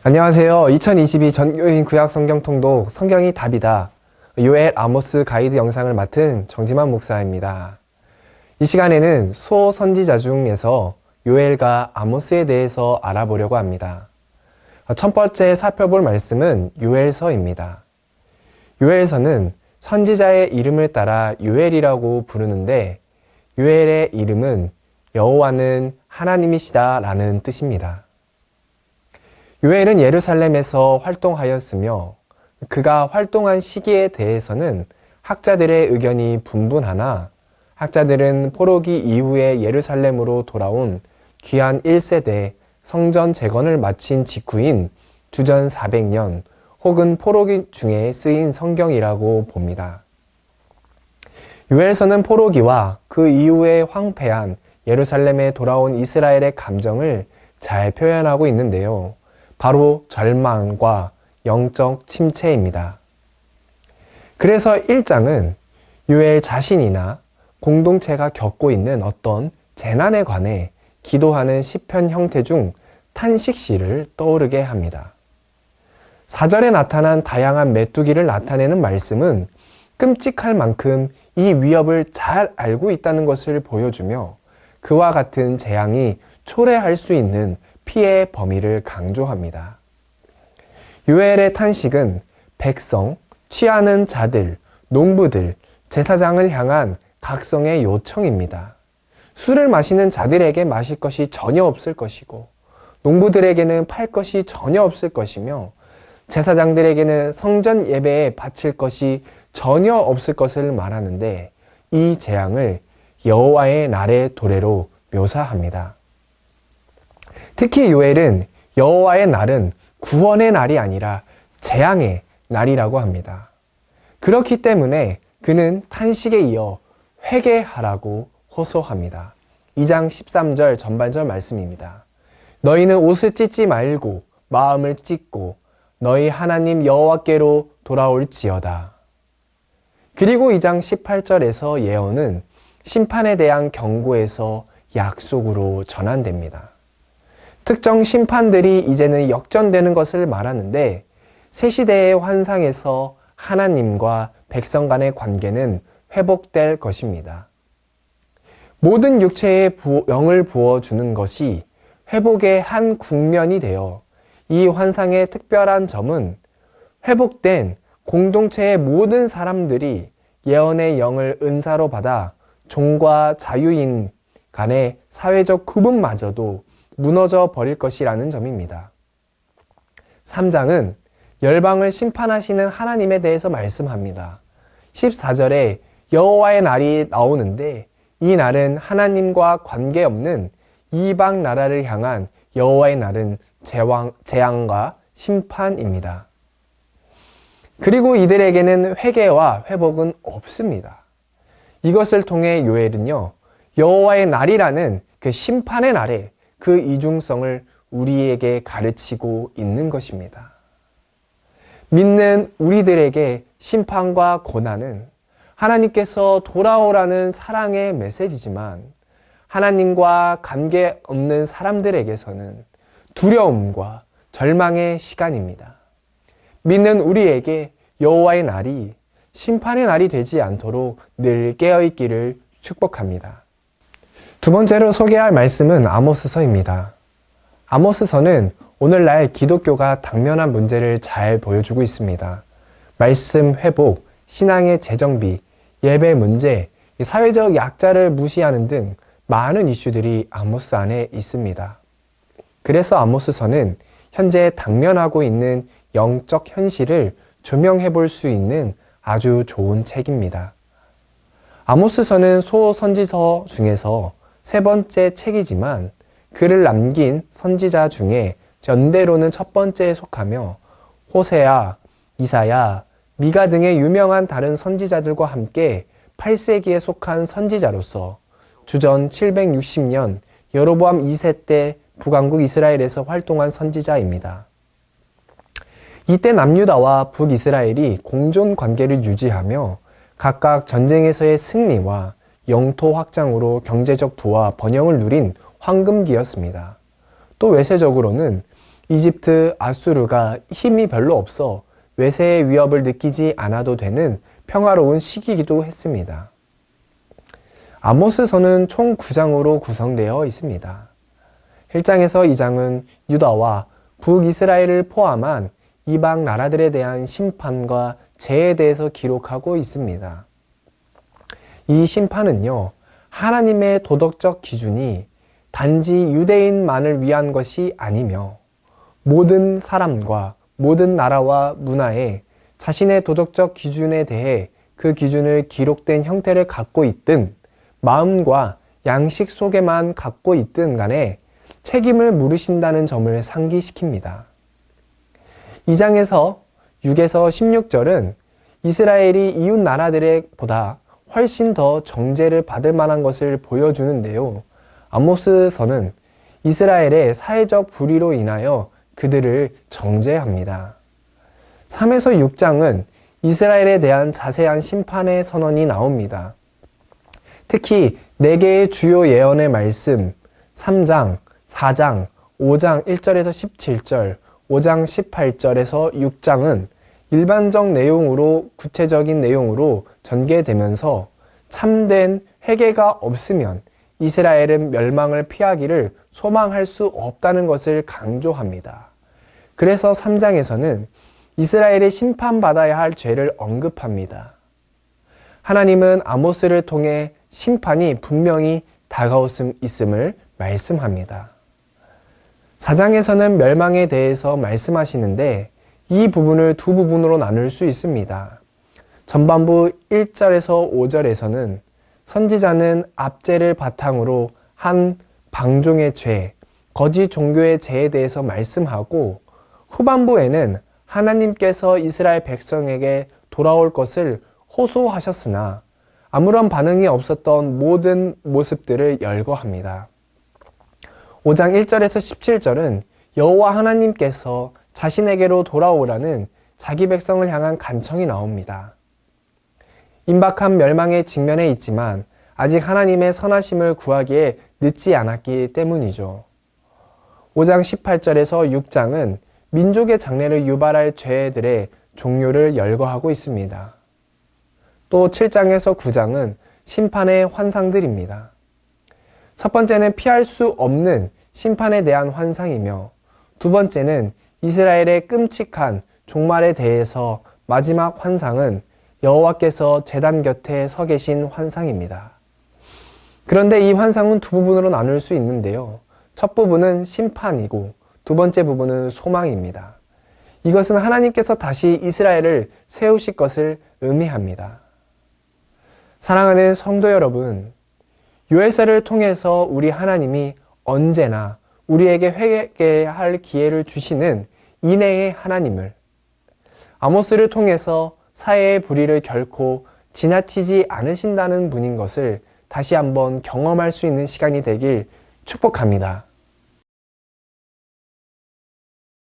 안녕하세요. 2022 전교인 구약 성경 통독 성경이 답이다. 요엘 아모스 가이드 영상을 맡은 정지만 목사입니다. 이 시간에는 소선지자 중에서 요엘과 아모스에 대해서 알아보려고 합니다. 첫 번째 살펴볼 말씀은 요엘서입니다. 요엘서는 선지자의 이름을 따라 요엘이라고 부르는데 요엘의 이름은 여호와는 하나님이시다 라는 뜻입니다. 요엘은 예루살렘에서 활동하였으며 그가 활동한 시기에 대해서는 학자들의 의견이 분분하나 학자들은 포로기 이후에 예루살렘으로 돌아온 귀한 1세대 성전 재건을 마친 직후인 주전 400년 혹은 포로기 중에 쓰인 성경이라고 봅니다. 요엘서는 포로기와 그 이후에 황폐한 예루살렘에 돌아온 이스라엘의 감정을 잘 표현하고 있는데요. 바로 절망과 영적 침체입니다. 그래서 1장은 요엘 자신이나 공동체가 겪고 있는 어떤 재난에 관해 기도하는 시편 형태 중 탄식시를 떠오르게 합니다. 4절에 나타난 다양한 메뚜기를 나타내는 말씀은 끔찍할 만큼 이 위협을 잘 알고 있다는 것을 보여주며 그와 같은 재앙이 초래할 수 있는 피해의 범위를 강조합니다. 요엘의 탄식은 백성, 취하는 자들, 농부들, 제사장을 향한 각성의 요청입니다. 술을 마시는 자들에게 마실 것이 전혀 없을 것이고 농부들에게는 팔 것이 전혀 없을 것이며 제사장들에게는 성전 예배에 바칠 것이 전혀 없을 것을 말하는데 이 재앙을 여호와의 날의 도래로 묘사합니다. 특히 요엘은 여호와의 날은 구원의 날이 아니라 재앙의 날이라고 합니다. 그렇기 때문에 그는 탄식에 이어 회개하라고 호소합니다. 2장 13절 전반절 말씀입니다. 너희는 옷을 찢지 말고 마음을 찢고 너희 하나님 여호와께로 돌아올지어다. 그리고 2장 18절에서 예언은 심판에 대한 경고에서 약속으로 전환됩니다. 특정 심판들이 이제는 역전되는 것을 말하는데 새 시대의 환상에서 하나님과 백성 간의 관계는 회복될 것입니다. 모든 육체에 영을 부어주는 것이 회복의 한 국면이 되어 이 환상의 특별한 점은 회복된 공동체의 모든 사람들이 예언의 영을 은사로 받아 종과 자유인 간의 사회적 구분마저도 무너져 버릴 것이라는 점입니다. 3장은 열방을 심판하시는 하나님에 대해서 말씀합니다. 14절에 여호와의 날이 나오는데 이 날은 하나님과 관계없는 이방 나라를 향한 여호와의 날은 재앙과 심판입니다. 그리고 이들에게는 회개와 회복은 없습니다. 이것을 통해 요엘은요, 여호와의 날이라는 그 심판의 날에 그 이중성을 우리에게 가르치고 있는 것입니다. 믿는 우리들에게 심판과 고난은 하나님께서 돌아오라는 사랑의 메시지지만 하나님과 관계없는 사람들에게서는 두려움과 절망의 시간입니다. 믿는 우리에게 여호와의 날이 심판의 날이 되지 않도록 늘 깨어있기를 축복합니다. 두 번째로 소개할 말씀은 아모스서입니다. 아모스서는 오늘날 기독교가 당면한 문제를 잘 보여주고 있습니다. 말씀 회복, 신앙의 재정비, 예배 문제, 사회적 약자를 무시하는 등 많은 이슈들이 아모스 안에 있습니다. 그래서 아모스서는 현재 당면하고 있는 영적 현실을 조명해 볼 수 있는 아주 좋은 책입니다. 아모스서는 소선지서 중에서 세 번째 책이지만 글을 남긴 선지자 중에 연대로는 첫 번째에 속하며 호세아, 이사야, 미가 등의 유명한 다른 선지자들과 함께 8세기에 속한 선지자로서 주전 760년 여로보암 2세 때 북왕국 이스라엘에서 활동한 선지자입니다. 이때 남유다와 북이스라엘이 공존 관계를 유지하며 각각 전쟁에서의 승리와 영토 확장으로 경제적 부와 번영을 누린 황금기였습니다. 또 외세적으로는 이집트, 아수르가 힘이 별로 없어 외세의 위협을 느끼지 않아도 되는 평화로운 시기이기도 했습니다. 아모스서는 총 9장으로 구성되어 있습니다. 1장에서 2장은 유다와 북이스라엘을 포함한 이방 나라들에 대한 심판과 재해에 대해서 기록하고 있습니다. 이 심판은요, 하나님의 도덕적 기준이 단지 유대인만을 위한 것이 아니며 모든 사람과 모든 나라와 문화에 자신의 도덕적 기준에 대해 그 기준을 기록된 형태를 갖고 있든 마음과 양식 속에만 갖고 있든 간에 책임을 물으신다는 점을 상기시킵니다. 2장에서 6에서 16절은 이스라엘이 이웃 나라들보다 훨씬 더 정죄를 받을 만한 것을 보여주는데요. 아모스서는 이스라엘의 사회적 불의로 인하여 그들을 정죄합니다. 3에서 6장은 이스라엘에 대한 자세한 심판의 선언이 나옵니다. 특히 4개의 주요 예언의 말씀, 3장, 4장, 5장 1절에서 17절, 5장 18절에서 6장은 일반적 내용으로 구체적인 내용으로 전개되면서 참된 회개가 없으면 이스라엘은 멸망을 피하기를 소망할 수 없다는 것을 강조합니다. 그래서 3장에서는 이스라엘이 심판받아야 할 죄를 언급합니다. 하나님은 아모스를 통해 심판이 분명히 다가있음을 말씀합니다. 4장에서는 멸망에 대해서 말씀하시는데 이 부분을 두 부분으로 나눌 수 있습니다. 전반부 1절에서 5절에서는 선지자는 압제를 바탕으로 한 방종의 죄, 거짓 종교의 죄에 대해서 말씀하고 후반부에는 하나님께서 이스라엘 백성에게 돌아올 것을 호소하셨으나 아무런 반응이 없었던 모든 모습들을 열거합니다. 5장 1절에서 17절은 여호와 하나님께서 자신에게로 돌아오라는 자기 백성을 향한 간청이 나옵니다. 임박한 멸망의 직면에 있지만 아직 하나님의 선하심을 구하기에 늦지 않았기 때문이죠. 5장 18절에서 6장은 민족의 장래를 유발할 죄들의 종류를 열거하고 있습니다. 또 7장에서 9장은 심판의 환상들입니다. 첫 번째는 피할 수 없는 심판에 대한 환상이며 두 번째는 이스라엘의 끔찍한 종말에 대해서 마지막 환상은 여호와께서 제단 곁에 서 계신 환상입니다. 그런데 이 환상은 두 부분으로 나눌 수 있는데요. 첫 부분은 심판이고 두 번째 부분은 소망입니다. 이것은 하나님께서 다시 이스라엘을 세우실 것을 의미합니다. 사랑하는 성도 여러분, 요엘서를 통해서 우리 하나님이 언제나 우리에게 회개할 기회를 주시는 인애의 하나님을, 아모스를 통해서 사회의 불의를 결코 지나치지 않으신다는 분인 것을 다시 한번 경험할 수 있는 시간이 되길 축복합니다.